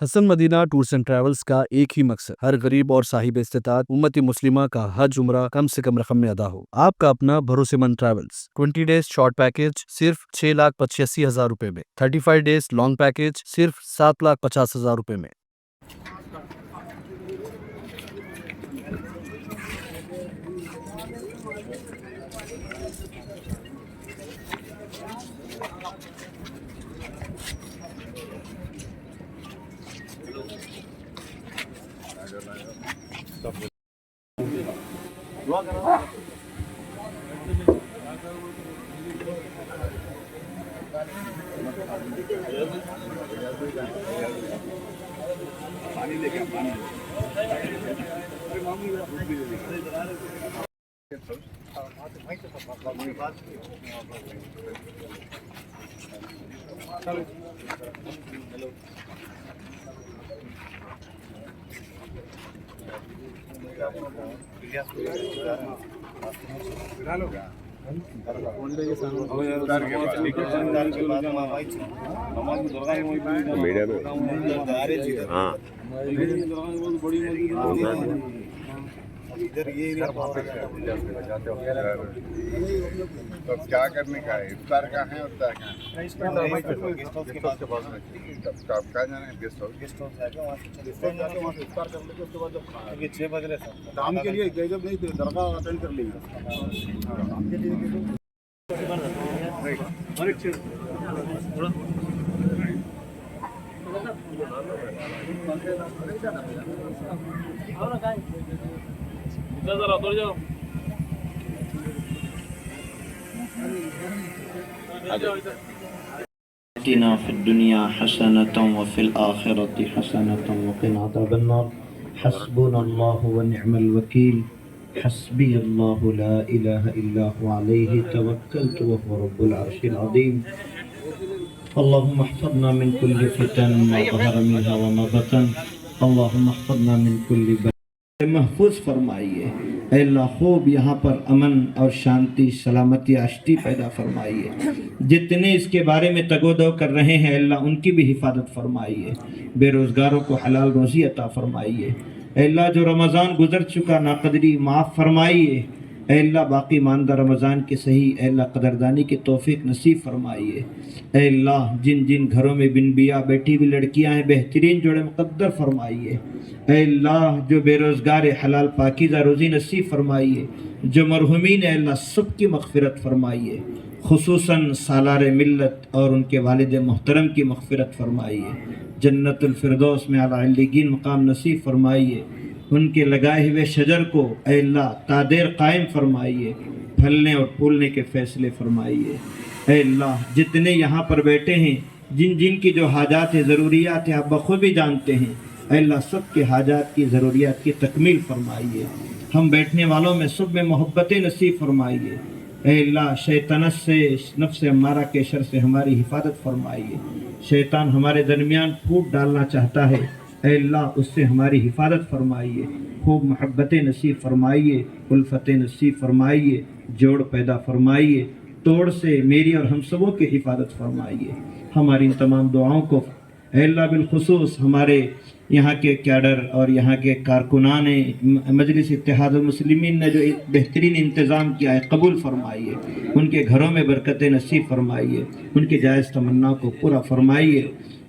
Hasan Madina tours and travels کا ایک ہی مقصد، ہر غریب اور صاحب استطاعت امت مسلمہ کا حج عمرہ کم سے کم رقم میں ادا ہو۔ آپ کا اپنا بھروسے مند ٹریولز 20 ڈیز شارٹ پیکج صرف 6,85,000 روپے میں، 35 ڈیز لانگ پیکج صرف 7,50,000 روپے میں۔ میڈیا میں ہاں تو کیا کرنے کا ہے؟ افطار کا ہے افطار کا آپ کہاں جانا ہے؟ گیسٹ ہاؤس افطار کر لیں گے، اس کے بعد جب 6 بج رہے تھے کام کے لیے گئے، جب نہیں درگاہ اٹینڈ کر لیں گے کام کے لیے آتنا في الدنيا حسنة وفي الآخرة حسنة وقنا عذاب النار حسبنا الله ونعم الوكيل حسبي الله لا إله إلا هو عليه توكلت وهو رب العرش العظيم اللهم احفظنا من كل فتن ما ظهر منها وما بطن اللهم احفظنا من كل محفوظ فرمائیے اے اللہ، خوب یہاں پر امن اور شانتی سلامتی آشتی پیدا فرمائیے۔ جتنے اس کے بارے میں تگ و دو کر رہے ہیں اللہ ان کی بھی حفاظت فرمائیے، بے روزگاروں کو حلال روزی عطا فرمائیے۔ اے اللہ جو رمضان گزر چکا ناقدری معاف فرمائیے۔ اے اللہ باقی ماندہ رمضان کے صحیح اے اللہ قدردانی کی توفیق نصیب فرمائیے۔ اے اللہ جن جن گھروں میں بن بیاہ بیٹھی ہوئی لڑکیاں ہیں بہترین جوڑے مقدر فرمائیے۔ اے اللہ جو بے روزگار حلال پاکیزہ روزی نصیب فرمائیے۔ جو مرحومین اے اللہ سب کی مغفرت فرمائیے، خصوصاً سالار ملت اور ان کے والد محترم کی مغفرت فرمائیے۔ جنت الفردوس میں اعلیٰ علیین مقام نصیب فرمائیے۔ ان کے لگائے ہوئے شجر کو اے اللہ تادیر قائم فرمائیے، پھلنے اور پھولنے کے فیصلے فرمائیے۔ اے اللہ جتنے یہاں پر بیٹھے ہیں جن جن کی جو حاجات ہیں ضروریات ہیں آپ بخوبی جانتے ہیں، اے اللہ سب کے حاجات کی ضروریات کی تکمیل فرمائیے۔ ہم بیٹھنے والوں میں سب میں محبت نصیب فرمائیے۔ اے اللہ شیطنت سے نفس امارہ کے شر سے ہماری حفاظت فرمائیے۔ شیطان ہمارے درمیان پھوٹ ڈالنا چاہتا ہے، اے اللہ اس سے ہماری حفاظت فرمائیے۔ خوب محبت نصیب فرمائیے، الفت نصیب فرمائیے، جوڑ پیدا فرمائیے، توڑ سے میری اور ہم سبوں کی حفاظت فرمائیے۔ ہماری ان تمام دعاؤں کو اے اللہ بالخصوص ہمارے یہاں کے کیڈر اور یہاں کے کارکنان مجلس اتحاد المسلمین نے جو بہترین انتظام کیا ہے قبول فرمائیے، ان کے گھروں میں برکت نصیب فرمائیے، ان کے جائز تمنا کو پورا فرمائیے۔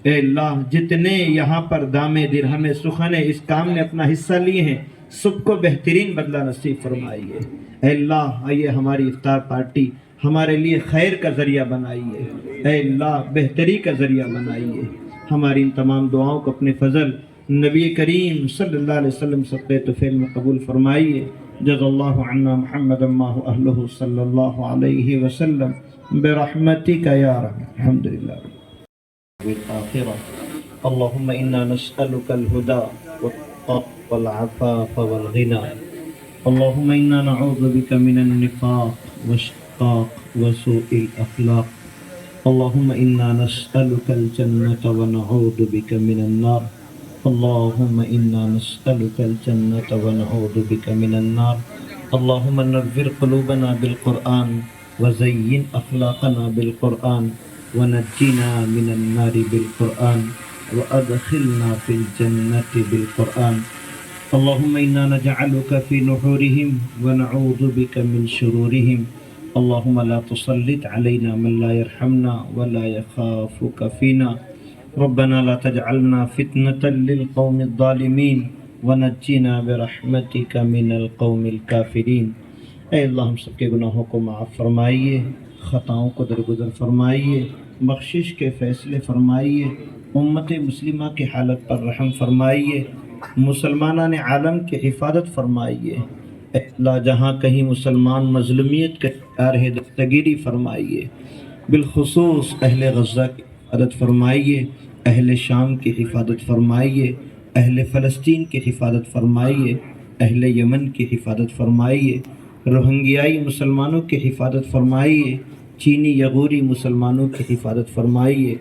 اے اللہ جتنے یہاں پر دامے درہم سخن اس کام میں اپنا حصہ لیے ہیں سب کو بہترین بدلہ نصیب فرمائیے۔ اے اللہ آئیے ہماری افطار پارٹی ہمارے لیے خیر کا ذریعہ بنائیے، اے اللہ بہتری کا ذریعہ بنائیے۔ ہماری ان تمام دعاؤں کو اپنے فضل نبی کریم صلی اللہ علیہ وسلم صدقہ طفیل میں قبول فرمائیے۔ جزا اللہ عنا محمد ماہ اہلہ صلی اللہ علیہ وسلم برحمتک یا رحم۔ الحمدللہ والآخرة اللهم إنا نسألك الهدى والتقى والعفاف والغنى اللهم إنا نعوذ بك من النفاق والشقاق وسوء الأخلاق اللهم إنا نسألك الجنة ونعوذ بك من النار اللهم إنا نسألك الجنة ونعوذ بك من النار اللهم نور قلوبنا بالقرآن وزين أخلاقنا بالقرآن ونجنا من النار بالقرآن وأدخلنا في الجنة بالقرآن. اللهم إنا نجعلك في نحورهم ونعوذ بك من شرورهم. اللهم لا تسلط علينا من لا يرحمنا ولا يخافك فينا. ربنا لا تجعلنا فتنة للقوم الظالمين ونجنا برحمتك من القوم الكافرين. اے اللہ ہم سب کے گناہوں کو معاف فرمائیے، خطاؤں کو درگزر فرمائیے، بخشش کے فیصلے فرمائیے، امت مسلمہ کی حالت پر رحم فرمائیے، مسلمانان عالم کی حفاظت فرمائیے۔ اے اللہ جہاں کہیں مسلمان مظلومیت کا شکار ہے دستگیری فرمائیے، بالخصوص اہل غزہ کی حفاظت فرمائیے، اہل شام کی حفاظت فرمائیے، اہل فلسطین کی حفاظت فرمائیے، اہل یمن کی حفاظت فرمائیے، روہنگیائی مسلمانوں کی حفاظت فرمائیے، چینی یغوری مسلمانوں کی حفاظت فرمائیے۔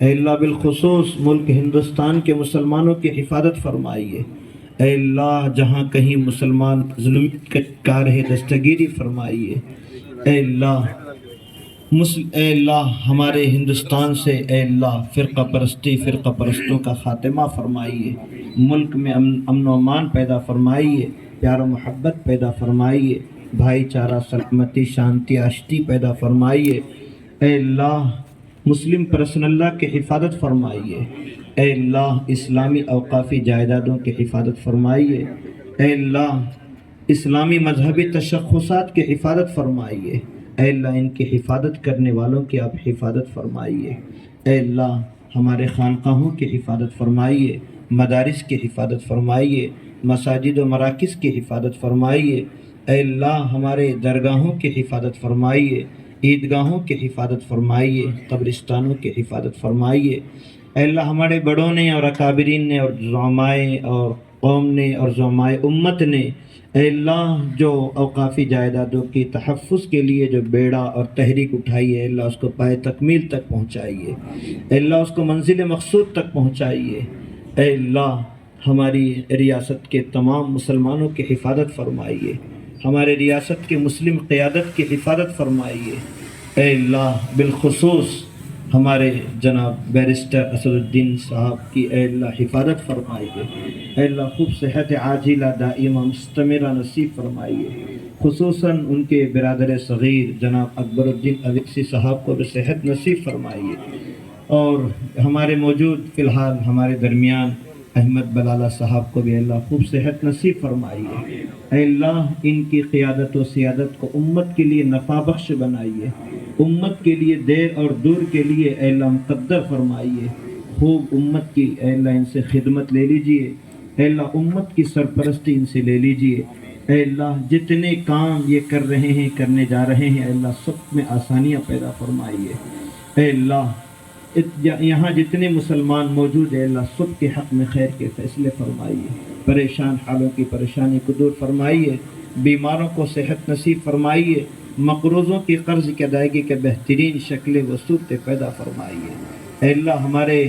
اے اللہ بالخصوص ملک ہندوستان کے مسلمانوں کی حفاظت فرمائیے۔ اے اللہ جہاں کہیں مسلمان ظلم کا شکار ہے دستگیری فرمائیے۔ اے اللہ اے اللہ ہمارے ہندوستان سے اے اللہ فرقہ پرستوں کا خاتمہ فرمائیے، ملک میں امن و امان پیدا فرمائیے، پیار و محبت پیدا فرمائیے، بھائی چارہ سلامتی شانتی آشتی پیدا فرمائیے۔ اے اللہ مسلم پرسن اللہ کی حفاظت فرمائیے۔ اے اللہ اسلامی اوقافی جائیدادوں کی حفاظت فرمائیے۔ اے اللہ اسلامی مذہبی تشخصات کی حفاظت فرمائیے۔ اے اللہ ان کی حفاظت کرنے والوں کی آپ حفاظت فرمائیے۔ اے اللہ ہمارے خانقاہوں کی حفاظت فرمائیے، مدارس کی حفاظت فرمائیے، مساجد و مراکز کی حفاظت فرمائیے۔ اے اللہ ہمارے درگاہوں کی حفاظت فرمائیے، عیدگاہوں کی حفاظت فرمائیے، قبرستانوں کی حفاظت فرمائیے۔ اے اللہ ہمارے بڑوں نے اور اکابرین نے اور زعمائے اور قوم نے اور زعمائے امت نے اے اللہ جو اوقافی جائیدادوں کی تحفظ کے لیے جو بیڑا اور تحریک اٹھائی ہے اللہ اس کو پائے تکمیل تک پہنچائیے۔ اے اللہ اس کو منزل مقصود تک پہنچائیے۔ اے اللہ ہماری ریاست کے تمام مسلمانوں کی حفاظت فرمائیے، ہمارے ریاست کے مسلم قیادت کی حفاظت فرمائیے۔ اے اللہ بالخصوص ہمارے جناب بیرسٹر اسد الدین صاحب کی اے اللہ حفاظت فرمائیے۔ اے اللہ خوب صحت عاجلہ دائمہ مستمرہ نصیب فرمائیے، خصوصاً ان کے برادر صغیر جناب اکبر الدین اویسی صاحب کو بھی صحت نصیب فرمائیے، اور ہمارے موجود فی الحال ہمارے درمیان احمد بلالہ صاحب کو بھی اللہ خوب صحت نصیب فرمائیے۔ اے اللہ ان کی قیادت و سیادت کو امت کے لیے نفع بخش بنائیے، امت کے لیے دیر اور دور کے لیے اے اللہ مقدر فرمائیے۔ خوب امت کی اے اللہ ان سے خدمت لے لیجئے، اے اللہ امت کی سرپرستی ان سے لے لیجئے۔ اے اللہ جتنے کام یہ کر رہے ہیں کرنے جا رہے ہیں اے اللہ سب میں آسانیاں پیدا فرمائیے۔ اے اللہ یہاں جتنے مسلمان موجود ہیں اللہ سب کے حق میں خیر کے فیصلے فرمائیے، پریشان حالوں کی پریشانی کو دور فرمائیے، بیماروں کو صحت نصیب فرمائیے، مقروضوں کی قرض کی ادائیگی کے بہترین شکلیں و صورتیں پیدا فرمائیے۔ اے اللہ ہمارے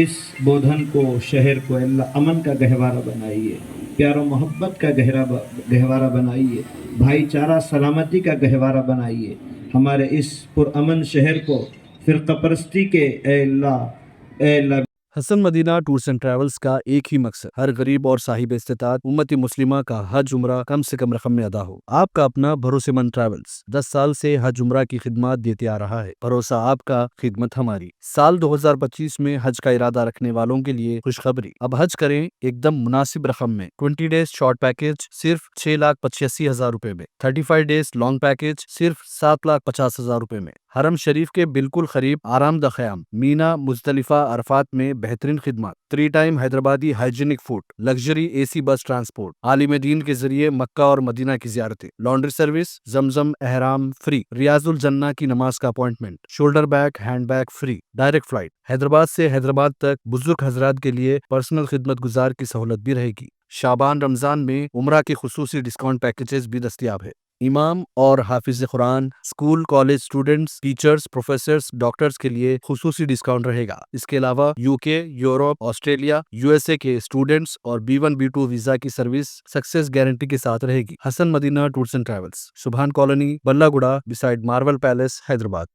اس بودھن کو شہر کو اے اللہ امن کا گہوارہ بنائیے، پیار و محبت کا گہوارہ بنائیے، بھائی چارہ سلامتی کا گہوارہ بنائیے۔ ہمارے اس پرامن شہر کو فرقہ پرستی کے اے اللہ حسن مدینہ ٹورز اینڈ ٹریولز کا ایک ہی مقصد ہر غریب اور صاحب استطاعت امت مسلمہ کا حج عمرہ کم سے کم رقم میں ادا ہو۔ آپ کا اپنا بھروسے مند ٹریولز 10 سال سے حج عمرہ کی خدمات دیتے آ رہا ہے۔ بھروسہ آپ کا، خدمت ہماری۔ سال 2025 میں حج کا ارادہ رکھنے والوں کے لیے خوشخبری، اب حج کریں ایک دم مناسب رقم میں۔ 20 ڈیز شارٹ پیکج صرف 6,85,000 روپے میں، 35 ڈیز لانگ پیکج صرف 7,50,000 روپے میں۔ حرم شریف کے بالکل قریب آرام دہ قیام، مینا مزدلفہ عرفات میں بہترین خدمات، 3 ٹائم حیدرآبادی hygienic food, luxury AC bus بس ٹرانسپورٹ، عالم دین کے ذریعے مکہ اور مدینہ کی زیارتیں، لانڈری سروس، زمزم احرام فری، ریاض الجنہ کی نماز کا appointment, shoulder bag hand bag free, direct flight Hyderabad سے حیدرآباد تک، بزرگ حضرات کے لیے پرسنل خدمت گزار کی سہولت بھی رہے گی۔ شعبان رمضان میں عمرہ کی خصوصی ڈسکاؤنٹ پیکیجز بھی دستیاب ہے۔ امام اور حافظ قرآن، school college students, teachers, professors, doctors کے لیے خصوصی ڈسکاؤنٹ رہے گا۔ اس کے علاوہ UK، یورپ، آسٹریلیا، USA کے اسٹوڈنٹس اور B1 B2 ویزا کی سروس سکسیس گارنٹی کے ساتھ رہے گی۔ حسن مدینہ ٹورز اینڈ ٹریولز، سبحان کالونی، بلہ گڑا، بسائڈ مارول پیلیس، حیدرآباد۔